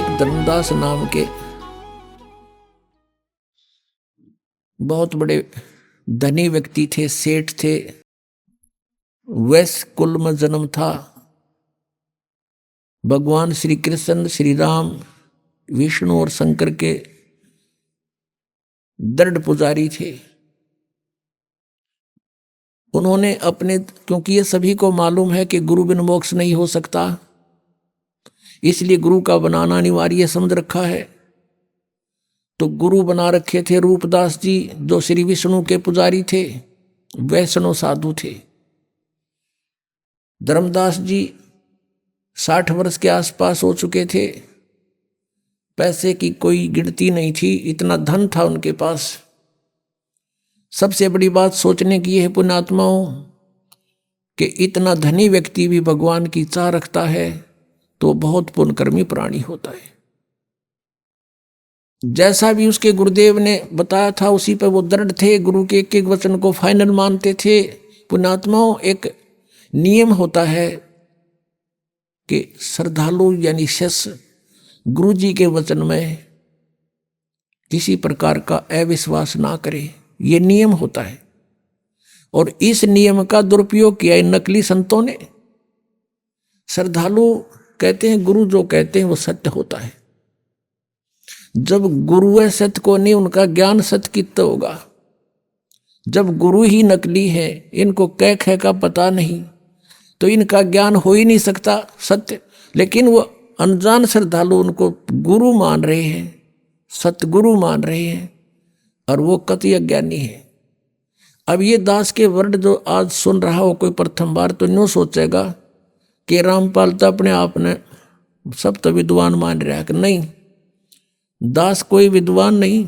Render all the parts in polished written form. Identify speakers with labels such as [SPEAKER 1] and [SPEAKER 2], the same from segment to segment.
[SPEAKER 1] एक धर्मदास नाम के बहुत बड़े धनी व्यक्ति थे, सेठ थे। वैश्य कुल में जन्म था। भगवान श्री कृष्ण, श्री राम, विष्णु और शंकर के दृढ़ पुजारी थे। उन्होंने अपने, क्योंकि ये सभी को मालूम है कि गुरु बिन मोक्ष नहीं हो सकता, इसलिए गुरु का बनाना अनिवार्य समझ रखा है। तो गुरु बना रखे थे रूपदास जी, जो श्री विष्णु के पुजारी थे, वैष्णव साधु थे। धर्मदास जी 60 वर्ष के आसपास हो चुके थे। पैसे की कोई गिनती नहीं थी, इतना धन था उनके पास। सबसे बड़ी बात सोचने की है पुण्यात्माओं कि इतना धनी व्यक्ति भी भगवान की चाह रखता है तो बहुत पुण्यकर्मी प्राणी होता है। जैसा भी उसके गुरुदेव ने बताया था उसी पर वो दृढ़ थे, गुरु के एक एक वचन को फाइनल मानते थे। पुण्यात्माओं, एक नियम होता है कि श्रद्धालु यानी शिष्य गुरु जी के वचन में किसी प्रकार का अविश्वास ना करे, ये नियम होता है। और इस नियम का दुरुपयोग किया इन नकली संतों ने। श्रद्धालु कहते हैं गुरु जो कहते हैं वो सत्य होता है। जब गुरु है सत्य को नहीं, उनका ज्ञान सत्य कित्त होगा। जब गुरु ही नकली है, इनको कह ख का पता नहीं, तो इनका ज्ञान हो ही नहीं सकता सत्य। लेकिन वो अनजान श्रद्धालु उनको गुरु मान रहे हैं, सतगुरु मान रहे हैं, और वो कतई अज्ञानी है। अब ये दास के वर्ड जो आज सुन रहा हो कोई प्रथम बार, तो न्यू सोचेगा कि रामपाल तो अपने आप ने सब तो विद्वान मान रहा है। कि नहीं, दास कोई विद्वान नहीं,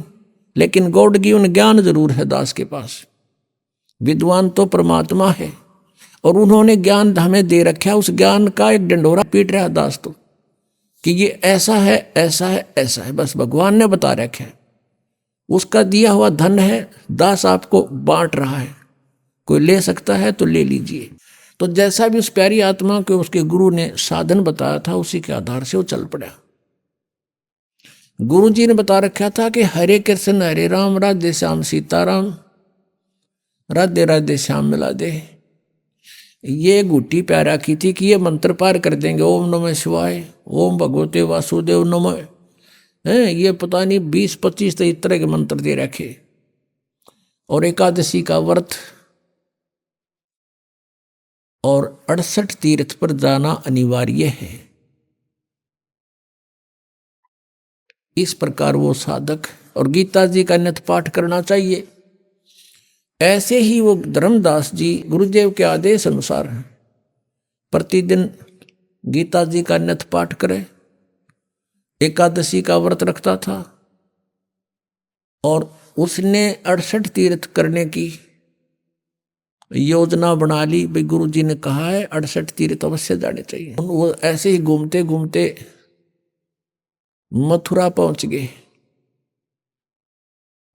[SPEAKER 1] लेकिन गॉड गिवन ज्ञान जरूर है दास के पास। विद्वान तो परमात्मा है, और उन्होंने ज्ञान हमें दे रखा। उस ज्ञान का एक डंडोरा पीट रहा है दास तो, कि ये ऐसा है, ऐसा है, ऐसा है, बस भगवान ने बता रखा है। उसका दिया हुआ धन है, दास आपको बांट रहा है। कोई ले सकता है तो ले लीजिए। तो जैसा भी उस प्यारी आत्मा को उसके गुरु ने साधन बताया था, उसी के आधार से वो चल पड़ा। गुरु जी ने बता रखा था कि हरे कृष्ण हरे राम, राधे श्याम सीताराम, राधे राधे श्याम मिला दे। ये गुट्टी प्यारा की थी कि ये मंत्र पार कर देंगे। ओम नमः शिवाय, ओम भगवते वासुदेव नमः, हैं ये पता नहीं 20-25 इस तरह के मंत्र दे रखे। और एकादशी का व्रत और 68 तीर्थ पर जाना अनिवार्य है। इस प्रकार वो साधक, और गीता जी का नित्य पाठ करना चाहिए। ऐसे ही वो धर्मदास जी गुरुदेव के आदेश अनुसार प्रतिदिन गीता जी का नित्य पाठ करे, एकादशी का व्रत रखता था, और उसने 68 तीर्थ करने की योजना बना ली। भाई गुरु जी ने कहा है 68 तीर्थ अवश्य जाने चाहिए। वो ऐसे ही घूमते घूमते मथुरा पहुंच गए।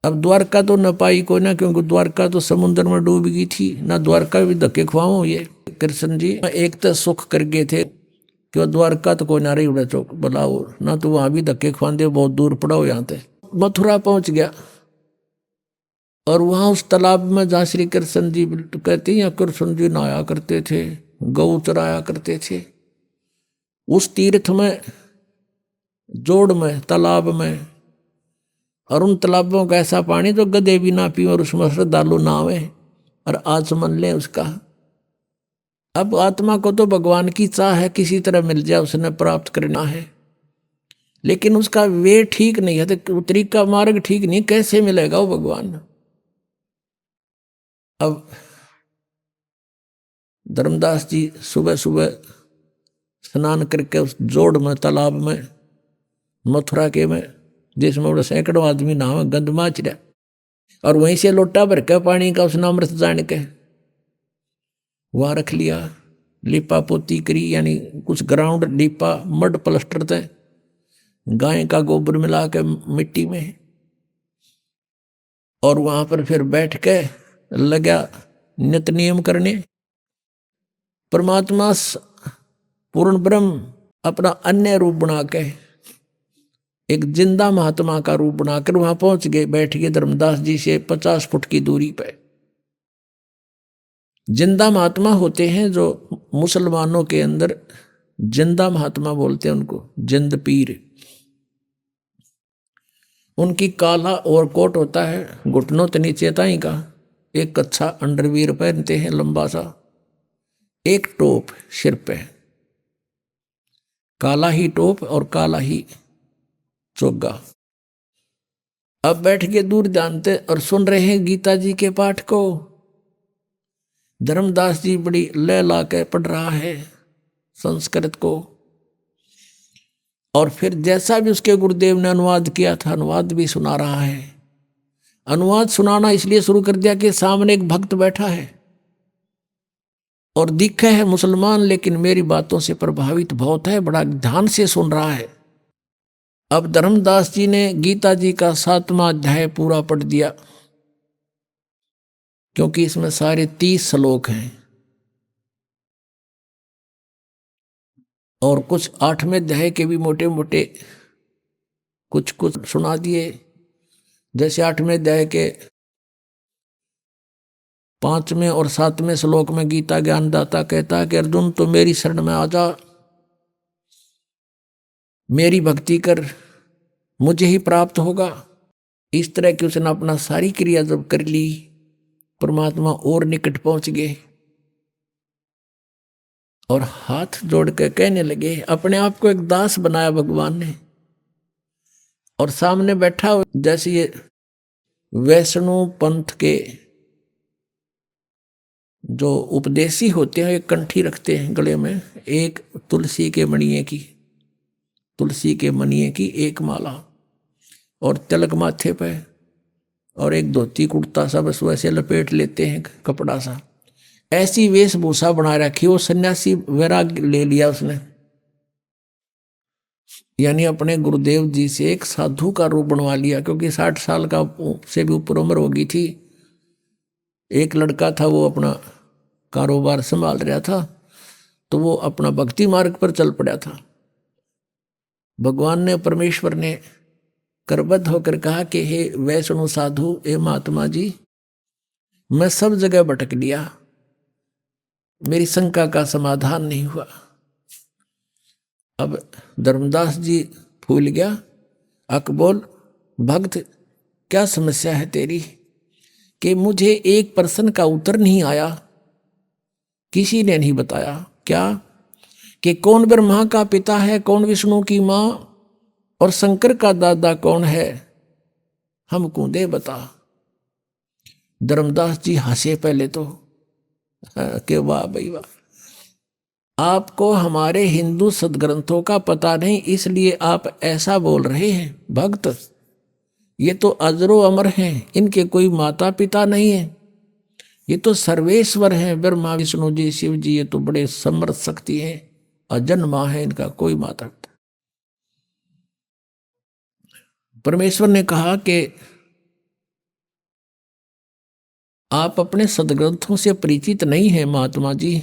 [SPEAKER 1] अब द्वारका तो न पाई को ना, क्योंकि द्वारका तो समुद्र में डूब गई थी। ना द्वारका भी धक्के खुआओ। ये कृष्ण जी एक तो सुख कर गए थे कि द्वारका तो कोई ना रही उड़ा चौक बुलाओ ना, तो वहां भी धक्के खुआते, बहुत दूर पड़ाओ यहाँ से। मथुरा पहुंच गया, और वहां उस तालाब में जहाँ श्री कृष्ण जी कहते हैं कृष्ण जी नहाया करते थे, गौ चराया करते थे, उस तीर्थ में, जोड़ में, तालाब में। और उन तालाबों का ऐसा पानी जो गधे भी ना पी, और उसमें श्रद्धालु नावे और आचमन ले उसका। अब आत्मा को तो भगवान की चाह है किसी तरह मिल जाए, उसने प्राप्त करना है, लेकिन उसका वे ठीक नहीं है, तो तरीका मार्ग ठीक नहीं, कैसे मिलेगा वो भगवान। अब धर्मदास जी सुबह सुबह स्नान करके उस जोड़ में, तालाब में, मथुरा के में, जिसमें बड़े सैकड़ों आदमी नहावे, गंद माच रहा, और वहीं से लोटा भर के पानी का उसने अमृत जान के वहां रख लिया। लिपा पोती करी, यानी कुछ ग्राउंड लिपा, मड प्लस्टर थे, गाय का गोबर मिला के मिट्टी में, और वहां पर फिर बैठ के लगा नित्य नियम करने। परमात्मा पूर्ण ब्रह्म अपना अन्य रूप बना के एक जिंदा महात्मा का रूप बनाकर वहां पहुंच गए, बैठ गए धर्मदास जी से 50 फुट की दूरी पे। जिंदा महात्मा होते हैं जो मुसलमानों के अंदर जिंदा महात्मा बोलते हैं उनको, जिंद पीर। उनकी काला और कोट होता है, घुटनों के नीचे ताई का, एक कच्छा अंडरवियर पहनते हैं लंबा सा, एक टोप सिर पे, काला ही टोप और काला ही चोगा। अब बैठ के दूर जानते और सुन रहे हैं गीता जी के पाठ को। धर्मदास जी बड़ी लय ला के पढ़ रहा है संस्कृत को, और फिर जैसा भी उसके गुरुदेव ने अनुवाद किया था अनुवाद भी सुना रहा है। अनुवाद सुनाना इसलिए शुरू कर दिया कि सामने एक भक्त बैठा है और दिखे है मुसलमान, लेकिन मेरी बातों से प्रभावित बहुत है, बड़ा ध्यान से सुन रहा है। अब धर्मदास जी ने गीता जी का 7वां अध्याय पूरा पढ़ दिया, क्योंकि इसमें सारे 30 श्लोक हैं और कुछ 8वें अध्याय के भी मोटे मोटे कुछ कुछ सुना दिए। जैसे 8वें अध्याय के 5वें और 7वें श्लोक में गीता ज्ञानदाता कहता है कि अर्जुन तो मेरी शरण में आ जा, मेरी भक्ति कर, मुझे ही प्राप्त होगा। इस तरह की उसने अपना सारी क्रिया जब कर ली, परमात्मा और निकट पहुंच गए और हाथ जोड़ के कहने लगे। अपने आप को एक दास बनाया भगवान ने, और सामने बैठा जैसे ये वैष्णव पंथ के जो उपदेशी होते हैं, एक कंठी रखते हैं गले में, एक तुलसी के मणिये की एक माला और तिलक माथे पे, और एक धोती कुर्ता सा बस वैसे लपेट लेते हैं कपड़ा सा, ऐसी वेशभूषा बना रखी। वो सन्यासी वैराग ले लिया उसने, यानी अपने गुरुदेव जी से एक साधु का रूप बनवा लिया, क्योंकि 60 साल का से भी ऊपर उम्र हो गई थी। एक लड़का था वो अपना कारोबार संभाल रहा था, तो वो अपना भक्ति मार्ग पर चल पड़ा था। भगवान ने, परमेश्वर ने करबद्ध होकर कहा कि हे वैष्णव साधु, हे महात्मा जी, मैं सब जगह भटक लिया, मेरी शंका का समाधान नहीं हुआ। अब धर्मदास जी फूल गया। बोल भक्त, क्या समस्या है तेरी? कि मुझे एक प्रश्न का उत्तर नहीं आया, किसी ने नहीं बताया। क्या? कि कौन ब्रह्मा का पिता है, कौन विष्णु की माँ, और शंकर का दादा कौन है, हमको दे बता। धर्मदास जी हंसे पहले तो कि वाह भाई वाह, आपको हमारे हिंदू सदग्रंथों का पता नहीं, इसलिए आप ऐसा बोल रहे हैं। भक्त, ये तो अजरो अमर हैं, इनके कोई माता पिता नहीं है, ये तो सर्वेश्वर हैं, ब्रह्मा विष्णु जी शिव जी, ये तो बड़े समर्थ शक्ति हैं, अजन्मा है, इनका कोई माता पिता। परमेश्वर ने कहा कि आप अपने सदग्रंथों से परिचित नहीं हैं महात्मा जी।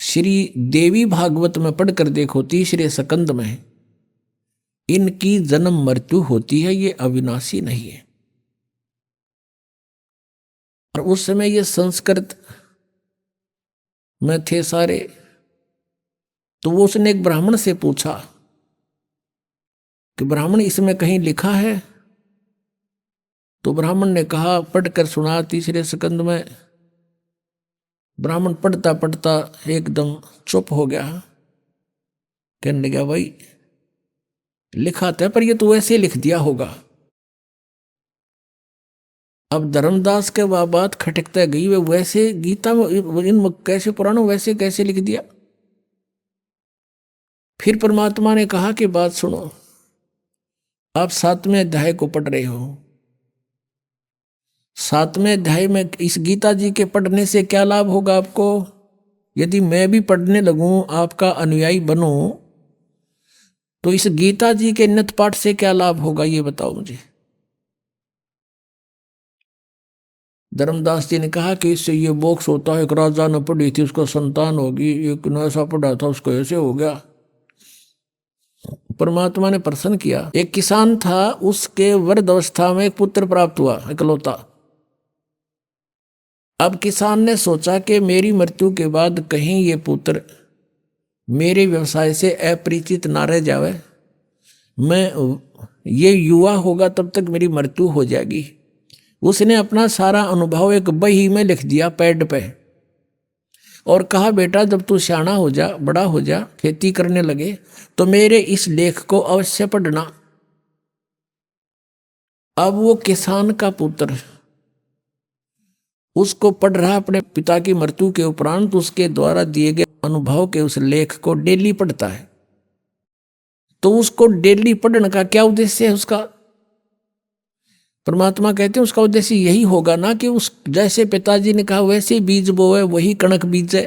[SPEAKER 1] श्री देवी भागवत में पढ़कर देखो, 3रे स्कंद में, इनकी जन्म मृत्यु होती है, ये अविनाशी नहीं है। और उस समय ये संस्कृत में थे सारे, तो वो उसने एक ब्राह्मण से पूछा कि ब्राह्मण इसमें कहीं लिखा है? तो ब्राह्मण ने कहा, पढ़कर सुना 3रे स्कंद में। ब्राह्मण पढ़ता पढ़ता एकदम चुप हो गया, कहने लगा, भाई लिखा था, पर ये तो वैसे लिख दिया होगा। अब धर्मदास के बात खटकता गई, वे वैसे गीता में इन कैसे पुराणों वैसे कैसे लिख दिया। फिर परमात्मा ने कहा कि बात सुनो, आप 7वें अध्याय को पढ़ रहे हो, 7वें अध्याय में इस गीता जी के पढ़ने से क्या लाभ होगा आपको? यदि मैं भी पढ़ने लगूं, आपका अनुयायी बनूं, तो इस गीता जी के नित्य पाठ से क्या लाभ होगा, ये बताओ मुझे। धर्मदास जी ने कहा कि इससे ये मोक्ष होता है, एक राजा ने पढ़ी थी, उसको संतान होगी, एक ने ऐसा पढ़ा था, उसको ऐसे हो गया। परमात्मा ने प्रसन्न किया। एक किसान था, उसके वृद्ध अवस्था में एक पुत्र प्राप्त हुआ इकलौता। अब किसान ने सोचा कि मेरी मृत्यु के बाद कहीं ये पुत्र मेरे व्यवसाय से अपरिचित ना रह जावे, मैं ये युवा होगा तब तक मेरी मृत्यु हो जाएगी। उसने अपना सारा अनुभव एक बही में लिख दिया पैड पे, और कहा बेटा जब तू सियाना हो जा, बड़ा हो जा, खेती करने लगे, तो मेरे इस लेख को अवश्य पढ़ना। अब वो किसान का पुत्र उसको पढ़ रहा अपने पिता की मृत्यु के उपरांत, उसके द्वारा दिए गए अनुभव के उस लेख को डेली पढ़ता है। तो उसको डेली पढ़ने का क्या उद्देश्य है उसका? परमात्मा कहते हैं उसका उद्देश्य यही होगा ना कि उस जैसे पिताजी ने कहा वैसे बीज बोए वही कणक बीजे,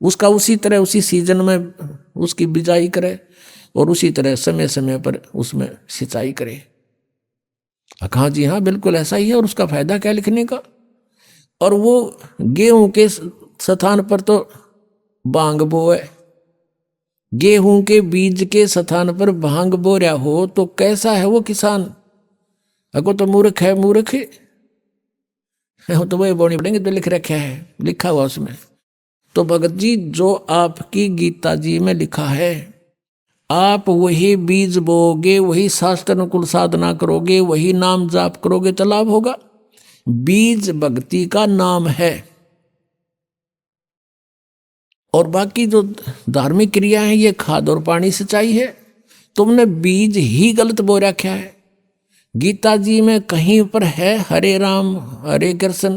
[SPEAKER 1] उसका उसी तरह उसी सीजन में उसकी बिजाई करे और उसी तरह समय समय पर उसमें सिंचाई करे। कहा जी हाँ बिल्कुल ऐसा ही है, और उसका फायदा क्या लिखने का? और वो गेहूं के स्थान पर तो भांग बोए, गेहूं के बीज के स्थान पर भांग बो रहा हो तो कैसा है वो किसान? अगो तो मूर्ख है, मूर्ख तो वही बोनी पड़ेंगे तो लिख रखा है, लिखा हुआ उसमें। तो भगत जी जो आपकी गीता जी में लिखा है, आप वही बीज बोगे, वही शास्त्र अनुकूल साधना करोगे, वही नाम जाप करोगे तो लाभ होगा। बीज भक्ति का नाम है, और बाकी जो धार्मिक क्रिया है ये खाद और पानी सिंचाई है। तुमने बीज ही गलत बो रखा है। गीता जी में कहीं पर है हरे राम हरे कृष्ण,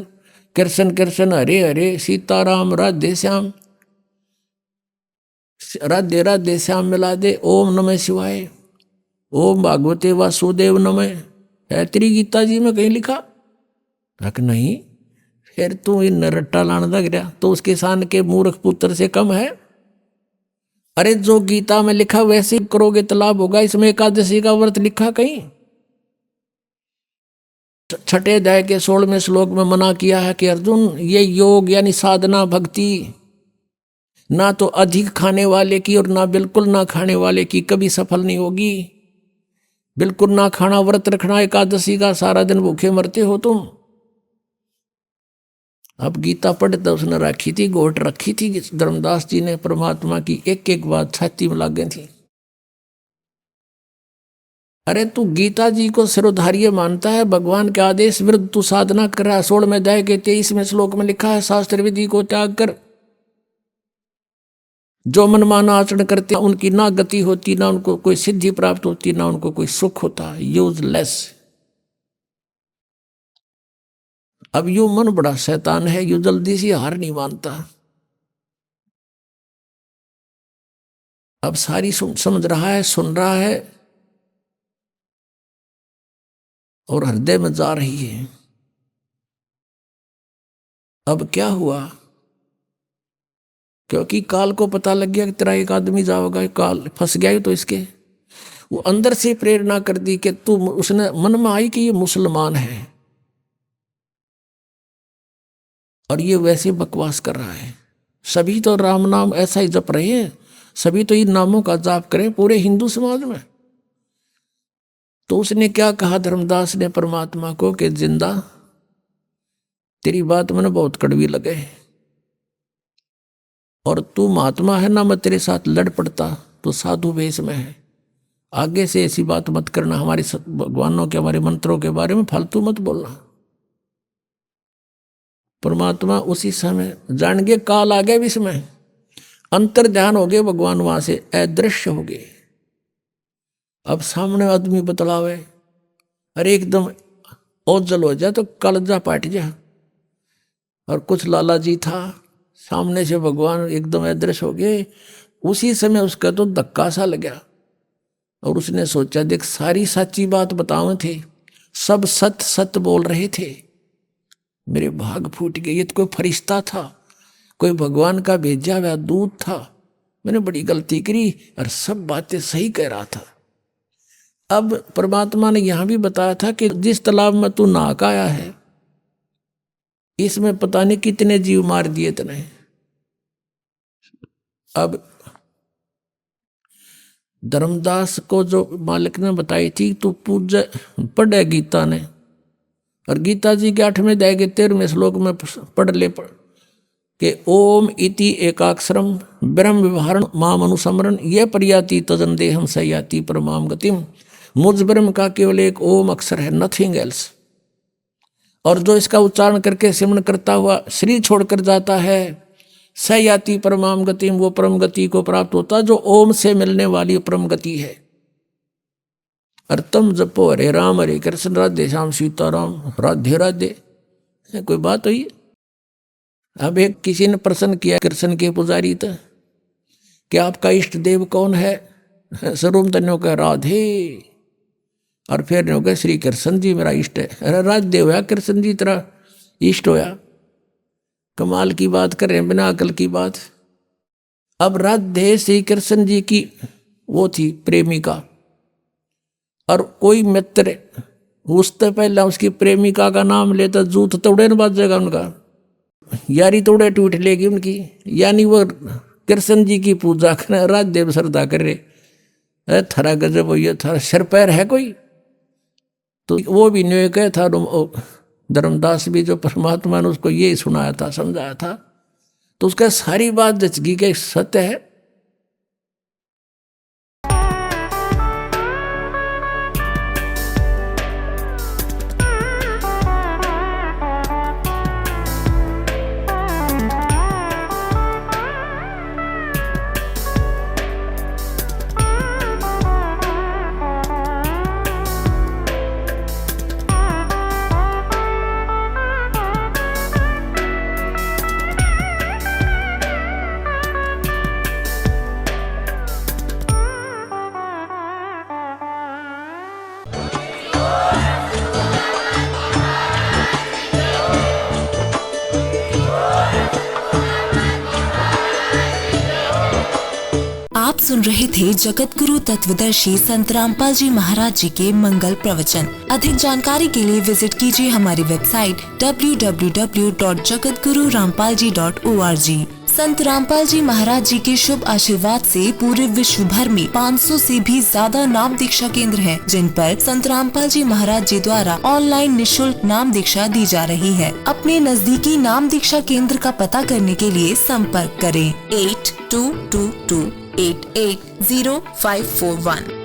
[SPEAKER 1] कृष्ण कृष्ण हरे हरे, सीताराम राधे श्याम, राधे राधे श्याम मिला दे, ओम नमः शिवाय, ओम भागवते वासुदेव नमः, है तेरी गीता जी में कहीं लिखा? नहीं। फिर तू इन रट्टा लाने लग रहा तो उस किसान के मूर्ख पुत्र से कम है? अरे जो गीता में लिखा वैसे करोगे तो लाभ होगा। इसमें एकादशी का व्रत लिखा कहीं? छठे अध्याय के 16वें श्लोक में मना किया है कि अर्जुन ये योग यानी साधना भक्ति ना तो अधिक खाने वाले की और ना बिल्कुल ना खाने वाले की कभी सफल नहीं होगी। बिल्कुल ना खाना व्रत रखना एकादशी का, सारा दिन भूखे मरते हो तुम। अब गीता पढ़ता उसने रखी थी, गोट रखी थी धर्मदास जी ने, परमात्मा की एक एक बात छाती में लाग गई थी। अरे तू गीता जी को सिरोधार्य मानता है, भगवान के आदेश विरुद्ध तू साधना कर रहा है। 16वें अध्याय के 23वें श्लोक में लिखा है शास्त्र विधि को त्याग कर जो मनमाना आचरण करते हैं उनकी ना गति होती, ना उनको कोई सिद्धि प्राप्त होती, ना उनको कोई सुख होता, यूजलेस। अब यू मन बड़ा शैतान है, यू जल्दी से हार नहीं मानता। अब सारी समझ रहा है, सुन रहा है और हृदय में जा रही है। अब क्या हुआ? क्योंकि काल को पता लग गया कि तेरा एक आदमी जाओगा, काल फंस गया तो इसके वो अंदर से प्रेरणा कर दी कि तू, उसने मन में आई कि ये मुसलमान है और ये वैसे बकवास कर रहा है। सभी तो राम नाम ऐसा ही जप रहे हैं, सभी तो इन नामों का जाप करें पूरे हिंदू समाज में। तो उसने क्या कहा धर्मदास ने परमात्मा को कि जिंदा तेरी बात मैंने बहुत कड़वी लगे और तू महात्मा है ना, मैं तेरे साथ लड़ पड़ता तो साधु वेश में है। आगे से ऐसी बात मत करना, हमारे भगवानों के हमारे मंत्रों के बारे में फालतू मत बोलना। परमात्मा उसी समय जान गए काल आ गए विष में, अंतर ध्यान हो गए, भगवान वहां से अदृश्य हो गए। अब सामने आदमी बतलावे, अरे एकदम ओझल हो जाए तो कलजा पाट जा। और कुछ लाला जी था, सामने से भगवान एकदम अदृश्य हो गए। उसी समय उसका तो धक्का सा लगा और उसने सोचा देख सारी सच्ची बात बताओ थे, सब सत्य सत्य बोल रहे थे, मेरे भाग फूट गए। ये तो कोई फरिश्ता था, कोई भगवान का भेजा हुआ दूत था, मैंने बड़ी गलती करी और सब बातें सही कह रहा था। अब परमात्मा ने यहां भी बताया था कि जिस तालाब में तू नहा के आया है इसमें पता नहीं कितने जीव मार दिए तने। अब धर्मदास को जो मालिक ने बताई थी तो पूजा पढ़े गीता ने, और गीता जी के 8वें अध्याय के 13वें श्लोक में पढ़ ले कि ओम इति एकाक्षरम ब्रह्म विवरण माम अनुसमरण ये प्रयाति तजन देहम सयाति परमाम गतिम। मुझ ब्रह्म का केवल एक ओम अक्षर है, नथिंग एल्स। और जो इसका उच्चारण करके सिमरण करता हुआ शरीर छोड़कर जाता है, सयाति परमाम गतिम, वो परम गति को प्राप्त होता है जो ओम से मिलने वाली परम गति है। और तुम जपो हरे राम हरे कृष्ण राधे श्याम सीताराम राधे राधे। कोई बात हुई? अब एक किसी ने प्रश्न किया कृष्ण के पुजारी था कि आपका इष्ट देव कौन है? सर्वम तन्यों का राधे, और फिर ने कहा श्री कृष्ण जी मेरा इष्ट है। अरे राधे होया कृष्ण जी तेरा इष्ट होया? कमाल की बात कर रहे हैं, बिना अकल की बात। अब राधे श्री कृष्ण जी की वो थी प्रेमिका, और कोई मित्र उससे पहले उसकी प्रेमिका का नाम लेता जूत तोड़े न बाजेगा उनका, यारी तोड़े टूट लेगी उनकी। यानी वो कृष्ण जी की पूजा कर राधे श्रद्धा कर रहे। थरा गजब हो, ये थारा सिर पैर है कोई? तो वो भी न्याय कह था, धर्मदास भी जो परमात्मा ने उसको ये सुनाया था समझाया था, तो उसका सारी बात जचगी के सत्य है।
[SPEAKER 2] आप सुन रहे थे जगत गुरु तत्वदर्शी संत रामपाल जी महाराज जी के मंगल प्रवचन। अधिक जानकारी के लिए विजिट कीजिए हमारी वेबसाइट www.jagatgururampalji.org। संत रामपाल जी महाराज जी के शुभ आशीर्वाद से पूरे विश्व भर में 500 से भी ज्यादा नाम दीक्षा केंद्र हैं, जिन पर संत रामपाल जी महाराज जी द्वारा ऑनलाइन निशुल्क नाम दीक्षा दी जा रही है। अपने नजदीकी नाम दीक्षा केंद्र का पता करने के लिए संपर्क करें 8222880541।